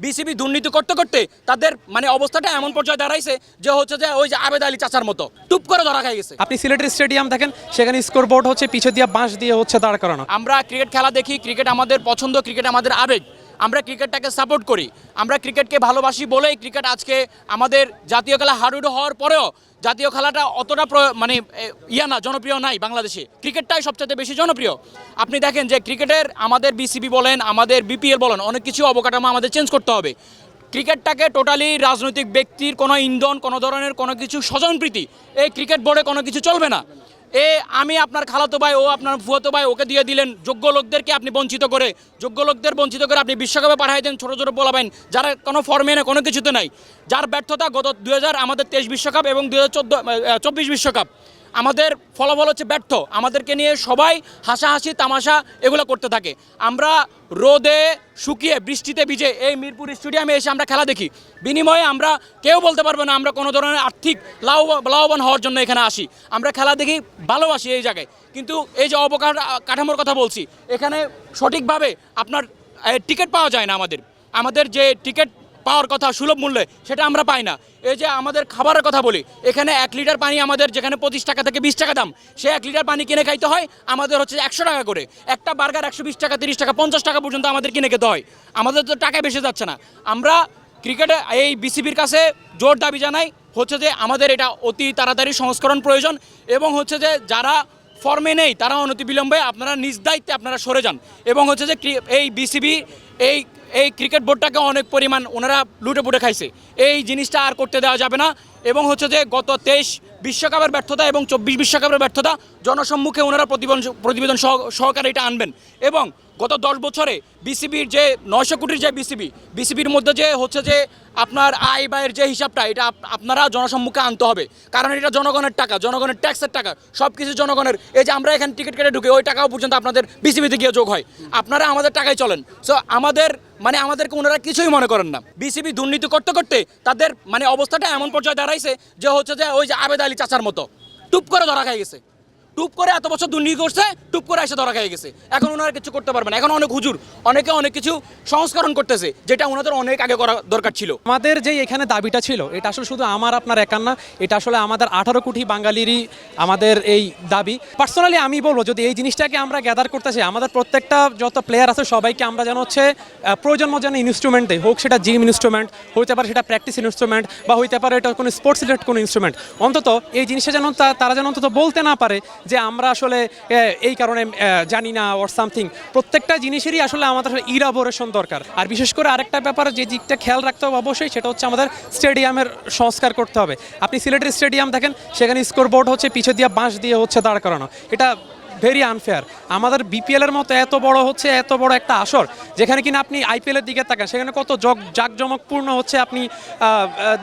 BCB দুর্নীতি করতে করতে তাদের মানে অবস্থাটা এমন পর্যায়ে দাঁড়াইছে যে হচ্ছে যে ওই যে আবেদ আলী চাচার মতো টুপ করে ধরা খাই গেছে। আপনি সিলেটের স্টেডিয়াম দেখেন, সেখানে স্কোর বোর্ড হচ্ছে পিছে দিয়ে বাঁশ দিয়ে হচ্ছে দাঁড় করানো। আমরা ক্রিকেট খেলা দেখি, ক্রিকেট আমাদের পছন্দ, ক্রিকেট আমাদের আবেগ, আমরা ক্রিকেটটাকে সাপোর্ট করি, আমরা ক্রিকেটকে ভালোবাসি বলেই ক্রিকেট আজকে আমাদের জাতীয় খেলা হাডুডু হওয়ার পরেও জাতীয় খেলাটা অতটা মানে না জনপ্রিয় নাই বাংলাদেশে, ক্রিকেটটাই সবচেয়ে বেশি জনপ্রিয়। আপনি দেখেন যে ক্রিকেটের আমাদের বিসিবি বলেন, আমাদের বিপিএল বলেন, অনেক কিছু অবকাঠামো আমাদের চেঞ্জ করতে হবে। ক্রিকেটটাকে টোটালি রাজনৈতিক ব্যক্তির কোনো ইন্ধন, কোনো ধরনের কোনো কিছু স্বজনপ্রীতি এই ক্রিকেট বোর্ডে কোনো কিছু চলবে না। আমি আপনার খালাতো ভাই, ও আপনার ফুয়াতো ভাই, ওকে দিয়ে দিলেন, যোগ্য লোকদেরকে আপনি বঞ্চিত করে, যোগ্য লোকদের বঞ্চিত করে আপনি বিশ্বকাপে পাঠাই দেন ছোটো ছোটো পোলাবেন যারা কোনো ফর্মে নেই, কোনো কিছুতে নাই, যার ব্যর্থতা গত 2000 আমাদের 23 বিশ্বকাপ এবং 2024 বিশ্বকাপ আমাদের ফলাফল হচ্ছে ব্যর্থ। আমাদেরকে নিয়ে সবাই হাসাহাসি তামাশা এগুলো করতে থাকে। আমরা রোদে শুকিয়ে বৃষ্টিতে ভিজে এই মিরপুর স্টেডিয়ামে এসে আমরা খেলা দেখি, বিনিময়ে আমরা কেউ বলতে পারবো না আমরা কোনো ধরনের আর্থিক লাভবান হওয়ার জন্য এখানে আসি। আমরা খেলা দেখি, ভালোবাসি এই জায়গায়। কিন্তু এই যে কাঠামোর কথা বলছি, এখানে সঠিকভাবে আপনার টিকিট পাওয়া যায় না। আমাদের যে টিকিট পাওয়ার কথা সুলভ মূল্যে, সেটা আমরা পাই না। এই যে আমাদের খাবারের কথা বলি, এখানে 1 লিটার পানি আমাদের যেখানে 25 টাকা থেকে 20 টাকা দাম, সে 1 লিটার পানি কিনে খাইতে হয় আমাদের হচ্ছে 100 টাকা করে। একটা বার্গার 120 টাকা, 30 টাকা, 50 টাকা পর্যন্ত আমাদের কিনে খেতে হয়। আমাদের তো টাকায় বেশি যাচ্ছে না। আমরা ক্রিকেটে এই বিসিবির কাছে জোর দাবি জানাই হচ্ছে যে আমাদের এটা অতি তাড়াতাড়ি সংস্করণ প্রয়োজন, এবং হচ্ছে যে যারা ফর্মে নেই তারা অনতিবিলম্বে আপনারা নিজ দায়িত্বে আপনারা সরে যান, এবং হচ্ছে যে এই বিসিবি এই ক্রিকেট বোর্ডটাকে অনেক পরিমাণ ওনারা লুটেপুটে খাইছে, এই জিনিসটা আর করতে দেওয়া যাবে না। এবং হচ্ছে যে গত 23 বিশ্বকাপের ব্যর্থতা এবং 24 বিশ্বকাপের ব্যর্থতা জনসম্মুখে ওনারা প্রতিবেদন সহকারে এটা আনবেন। এবং গত 10 বছরে বিসিবির যে 900 কোটির যে বিসিবির মধ্যে যে হচ্ছে যে আপনার আয় ব্যয়ের যে হিসাবটা, এটা আপনারা জনসম্মুখে আনতে হবে, কারণ এটা জনগণের টাকা, জনগণের ট্যাক্সের টাকা, সব কিছু জনগণের। এই যে আমরা এখানে টিকিট কেটে ঢুকি, ওই টাকাও পর্যন্ত আপনাদের বিসিবিতে গিয়ে যোগ হয়। আপনারা আমাদের টাকায় চলেন। সো আমাদেরকে ওনারা কিছুই মনে করেন না। বিসিবি দুর্নীতি করতে করতে তাদের মানে অবস্থাটা এমন পর্যায়ে দাঁড়াইছে যে হচ্ছে যে ওই যে আবেদ আলী চাচার মতো টুপ করে ধরা খাই গেছে। টুপ করে এত বছর দুর্নীতি করছে, টুপ করে এসে ধরা খেয়ে গেছে। এখন ওনারা কিছু করতে পারবে না। এখন অনেক হুজুর, অনেক কিছু সংস্করণ করতেছে, যেটা ওনাদের অনেক আগে করা দরকার ছিল। আমাদের যে এখানে দাবিটা ছিল, এটা আসলে শুধু আমার আপনার একার না, এটা আসলে আমাদের 18 কোটি বাঙালিরই আমাদের এই দাবি। পার্সোনালি আমি বলবো, যদি এই জিনিসটাকে আমরা গ্যাদার করতেছি, আমাদের প্রত্যেকটা যত প্লেয়ার আছে সবাইকে আমরা যেন হচ্ছে প্রয়োজন মতো যেন ইনস্ট্রুমেন্ট দেয়, হোক সেটা জিম ইনস্ট্রুমেন্ট, হইতে পারে সেটা প্র্যাকটিস ইনস্ট্রুমেন্ট, বা হইতে পারে এটা কোনো স্পোর্টস রিলেটেড কোনো ইনস্ট্রুমেন্ট। অন্তত এই জিনিসটা যেন তারা যেন অন্তত বলতে না পারে যে আমরা আসলে এই কারণে জানি না ওর সামথিং। প্রত্যেকটা জিনিসেরই আসলে আমাদের ইলাবোরেশন দরকার। আর বিশেষ করে আরেকটা ব্যাপার যে দিকটা খেয়াল রাখতে হবে অবশ্যই, সেটা হচ্ছে আমাদের স্টেডিয়ামের সংস্কার করতে হবে। আপনি সিলেটের স্টেডিয়াম দেখেন, সেখানে স্কোর বোর্ড হচ্ছে পিছে দিয়ে বাঁশ দিয়ে হচ্ছে দাঁড় করানো। এটা ভেরি আনফেয়ার। আমাদের বিপিএলের মতো এত বড় একটা আসর, যেখানে কিনা আপনি আইপিএলের দিকে তাকান, সেখানে কত জাঁকজমকপূর্ণ হচ্ছে আপনি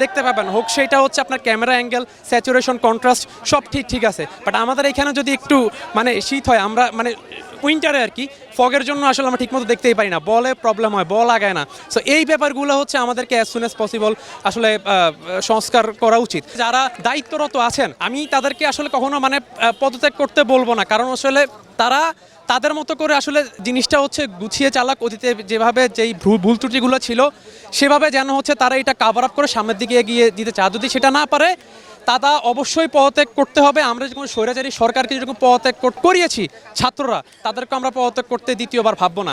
দেখতে পাবেন। হোক সেটা হচ্ছে আপনার ক্যামেরা অ্যাঙ্গেল, স্যাচুরেশন, কন্ট্রাস্ট সব ঠিক আছে। বাট আমাদের এখানে যদি একটু মানে শীত হয়, আমরা মানে উইন্টারে আর কি, ফগের জন্য আসলে আমরা ঠিকমতো দেখতেই পারি না, বলে প্রবলেম হয়, বল আগায় না। সো এই ব্যাপারগুলো হচ্ছে আমাদেরকে অ্যাজ সুন অ্যাজ পসিবল আসলে সংস্কার করা উচিত। যারা দায়িত্বরত আছেন, আমি তাদেরকে আসলে কখনো মানে পদত্যাগ করতে বলবো না, কারণ আসলে তারা তাদের মতো করে আসলে জিনিসটা হচ্ছে গুছিয়ে চালাক। অতীতে যেভাবে যেই ভুল ত্রুটিগুলো ছিল সেভাবে যেন হচ্ছে তারা এটা কাভার আপ করে সামনের দিকে এগিয়ে দিতে চায়। যদি সেটা না পারে, তারা অবশ্যই পদত্যাগ করতে হবে। আমরা যেরকম স্বৈরাচারী সরকারকে যেরকম পদত্যাগ করিয়েছি ছাত্ররা, তাদেরকে আমরা পদত্যাগ করতে দ্বিতীয়বার ভাববো না।